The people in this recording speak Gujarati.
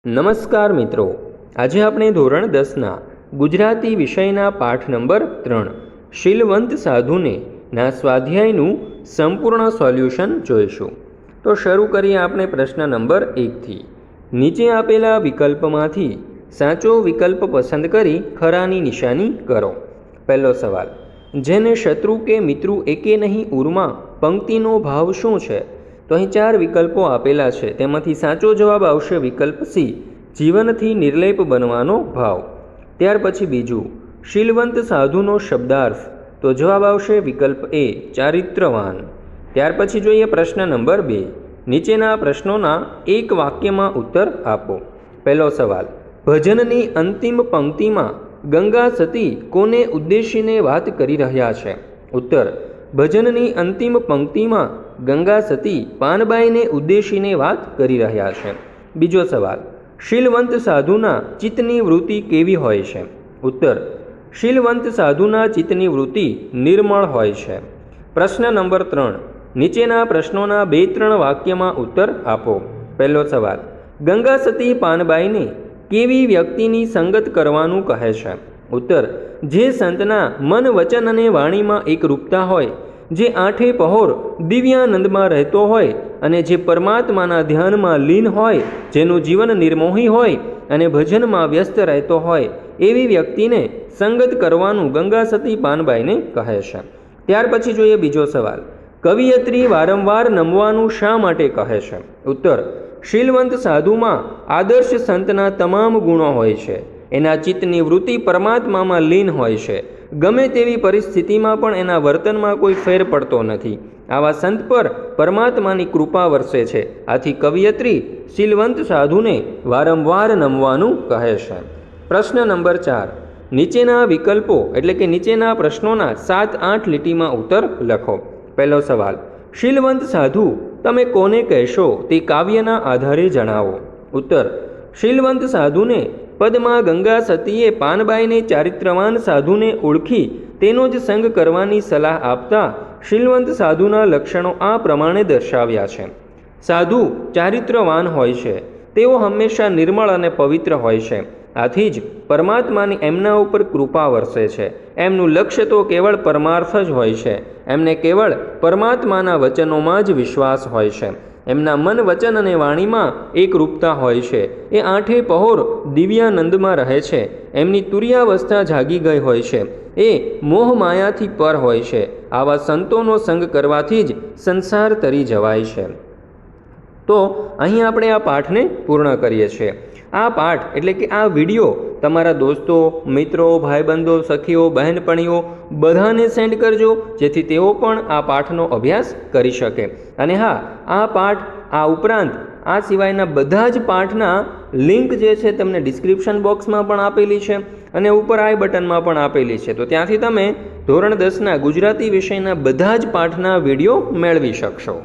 નમસ્કાર મિત્રો, આજે આપણે ધોરણ 10ના ગુજરાતી વિષયના પાઠ નંબર 3 શીલવંત સાધુને ના સ્વાધ્યાયનું સંપૂર્ણ સોલ્યુશન જોઈશું। તો શરૂ કરીએ આપણે પ્રશ્ન નંબર 1થી। નીચે આપેલા વિકલ્પમાંથી સાચો વિકલ્પ પસંદ કરી ખરાની નિશાની કરો। પહેલો સવાલ, જેને શત્રુ કે મિત્રુ એકે નહીં ઉરમાં પંક્તિનો ભાવ શું છે? તો અહીં 4 વિકલ્પો આપેલા છે, તેમાંથી સાચો જવાબ આવશે વિકલ્પ સી, જીવનથી નિર્લેપ બનવાનો ભાવ। ત્યાર પછી બીજું, શીલવંત સાધુનો શબ્દાર્થ, તો જવાબ આવશે વિકલ્પ એ, ચારિત્રવાન। ત્યાર પછી જોઈએ પ્રશ્ન નંબર 2, નીચેના પ્રશ્નોના એક વાક્યમાં ઉત્તર આપો। પહેલો સવાલ, ભજનની અંતિમ પંક્તિમાં ગંગા સતી કોને ઉદ્દેશીને વાત કરી રહ્યા છે? ઉત્તર, ભજનની અંતિમ પંક્તિમાં ગંગા સતી પાનબાઈને ઉદ્દેશીને વાત કરી રહ્યા છે। બીજો સવાલ, શીલવંત સાધુના ચિત્તની વૃત્તિ કેવી હોય છે? ઉત્તર, શીલવંત સાધુના ચિત્તની વૃત્તિ નિર્મળ હોય છે। પ્રશ્ન નંબર 3, નીચેના પ્રશ્નોના 2-3 વાક્યમાં ઉત્તર આપો। પહેલો સવાલ, ગંગા સતી પાનબાઈને કેવી વ્યક્તિની સંગત કરવાનું કહે છે? ઉત્તર, જે સંતના મન, વચન અને વાણીમાં એકરૂપતા હોય, જે આઠે પહોર દિવ્યાનંદમાં રહેતો હોય અને જે પરમાત્માના ધ્યાનમાં લીન હોય, જેનું જીવન નિર્મોહી હોય અને ભજનમાં વ્યસ્ત રહેતો હોય, એવી વ્યક્તિને સંગત કરવાનું ગંગા સતી પાનબાઈને કહે છે। ત્યાર પછી જોઈએ બીજો સવાલ, કવિયત્રી વારંવાર નમવાનું શા માટે કહે છે? ઉત્તર, શીલવંત સાધુમાં આદર્શ સંતના તમામ ગુણો હોય છે, એના ચિત્તની વૃત્તિ પરમાત્મામાં લીન હોય છે, ગમે તેવી પરિસ્થિતિમાં પણ એના વર્તનમાં કોઈ ફેર પડતો નથી, આવા સંત પર પરમાત્માની કૃપા વરસે છે, આથી કવિયત્રી શીલવંત સાધુને વારંવાર નમવાનું કહે છે। પ્રશ્ન નંબર 4, નીચેના વિકલ્પો એટલે કે નીચેના પ્રશ્નોના 7-8 લીટીમાં ઉત્તર લખો। પહેલો સવાલ, શીલવંત સાધુ તમે કોને કહેશો તે કાવ્યના આધારે જણાવો। ઉત્તર, શીલવંત સાધુને પદમાં ગંગા સતીએ પાનબાઈને ચારિત્રવાન સાધુને ઓળખી તેનો જ સંગ કરવાની સલાહ આપતા શીલવંત સાધુના લક્ષણો આ પ્રમાણે દર્શાવ્યા છે। સાધુ ચારિત્રવાન હોય છે, તેઓ હંમેશા નિર્મળ અને પવિત્ર હોય છે, આથી જ પરમાત્માની એમના ઉપર કૃપા વરસે છે। એમનું લક્ષ્ય તો કેવળ પરમાર્થ જ હોય છે, એમને કેવળ પરમાત્માના વચનોમાં જ વિશ્વાસ હોય છે, એમના મન, વચન અને વાણીમાં એકરૂપતા હોય છે, એ આઠે પહોર દિવ્યાનંદમાં રહે છે, એમની તુર્યાવસ્થા જાગી ગઈ હોય છે, એ મોહ માયાથી પર હોય છે, આવા સંતોનો સંગ કરવાથી જ સંસાર તરી જવાય છે। તો અહીં આપણે આ પાઠને પૂર્ણ કરીએ છીએ। આ પાઠ એટલે કે આ વિડીયો તમારા દોસ્તો, મિત્રો, ભાઈબંધો, સખીઓ, બહેનપણીઓ બધાને સેન્ડ કરજો, જેથી તેઓ પણ આ પાઠનો અભ્યાસ કરી શકે। અને હા, આ પાઠ આ ઉપરાંત આ સિવાયના બધા જ પાઠના લિંક જે છે તમને ડિસ્ક્રિપ્શન બોક્સમાં પણ આપેલી છે અને ઉપર આઈ બટનમાં પણ આપેલી છે, તો ત્યાંથી તમે ધોરણ 10ના ગુજરાતી વિષયના બધા જ પાઠના વિડીયો મેળવી શકશો।